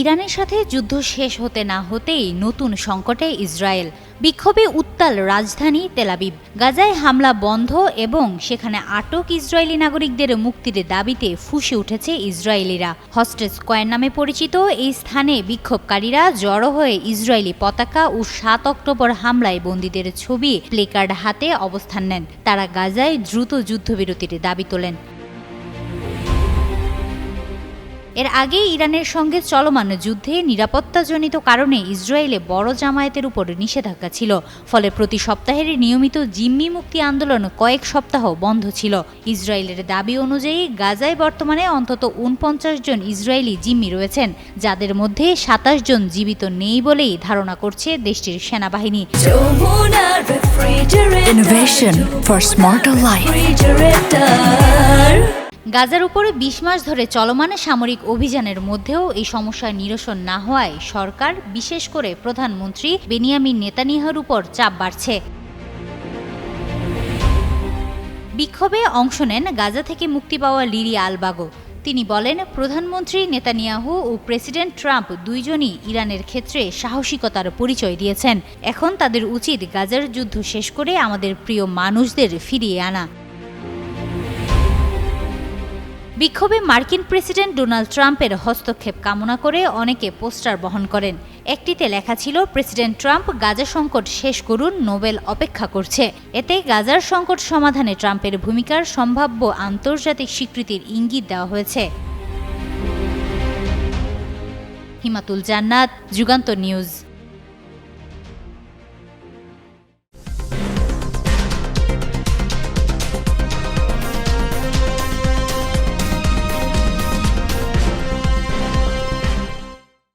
ইরানের সাথে যুদ্ধ শেষ হতে না হতেই নতুন সংকটে ইসরায়েল। বিক্ষোভে উত্তাল রাজধানী তেল আবিব। গাজায় হামলা বন্ধ এবং সেখানে আটক ইসরায়েলি নাগরিকদের মুক্তির দাবিতে ফুঁসে উঠেছে ইসরায়েলিরা। হস্টেজ স্কয়ার নামে পরিচিত এই স্থানে বিক্ষোভকারীরা জড়ো হয়ে ইসরায়েলি পতাকা ও ৭ অক্টোবর হামলায় বন্দীদের ছবি প্লেকার্ড হাতে অবস্থান নেন। তারা গাজায় দ্রুত যুদ্ধবিরতির দাবি তোলেন। এর আগে ইরানের সঙ্গে চলমান যুদ্ধে নিরাপত্তাজনিত কারণে ইসরায়েলে বড় জামায়াতের উপর নিষেধাজ্ঞা ছিল। ফলে প্রতি সপ্তাহের নিয়মিত জিম্মি মুক্তি আন্দোলন কয়েক সপ্তাহ বন্ধ ছিল। ইসরায়েলের দাবি অনুযায়ী গাজায় বর্তমানে অন্তত ৪৯ জন ইসরায়েলি জিম্মি রয়েছেন, যাদের মধ্যে ২৭ জন জীবিত নেই বলেই ধারণা করছে দেশটির সেনাবাহিনী। গাজার উপরে ২০ মাস ধরে চলমান সামরিক অভিযানের মধ্যেও এই সমস্যার নিরসন না হওয়ায় সরকার, বিশেষ করে প্রধানমন্ত্রী বেনিয়ামিন নেতানিয়াহুর উপর চাপ বাড়ছে। বিক্ষোভে অংশ নেন গাজা থেকে মুক্তি পাওয়া লিরি আলবাগো। তিনি বলেন, প্রধানমন্ত্রী নেতানিয়াহু ও প্রেসিডেন্ট ট্রাম্প দুইজনই ইরানের ক্ষেত্রে সাহসিকতার পরিচয় দিয়েছেন। এখন তাদের উচিত গাজার যুদ্ধ শেষ করে আমাদের প্রিয় মানুষদের ফিরিয়ে আনা। বিক্ষোভে মার্কিন প্রেসিডেন্ট ডোনাল্ড ট্রাম্পের হস্তক্ষেপ কামনা করে অনেকে পোস্টার বহন করেন। একটিতে লেখা ছিল, প্রেসিডেন্ট ট্রাম্প গাজা সংকট শেষ করুন, নোবেল অপেক্ষা করছে। এতে গাজার সংকট সমাধানে ট্রাম্পের ভূমিকার সম্ভাব্য আন্তর্জাতিক স্বীকৃতির ইঙ্গিত দেওয়া হয়েছে। হিমাতুল জান্নাত, যুগান্তর নিউজ।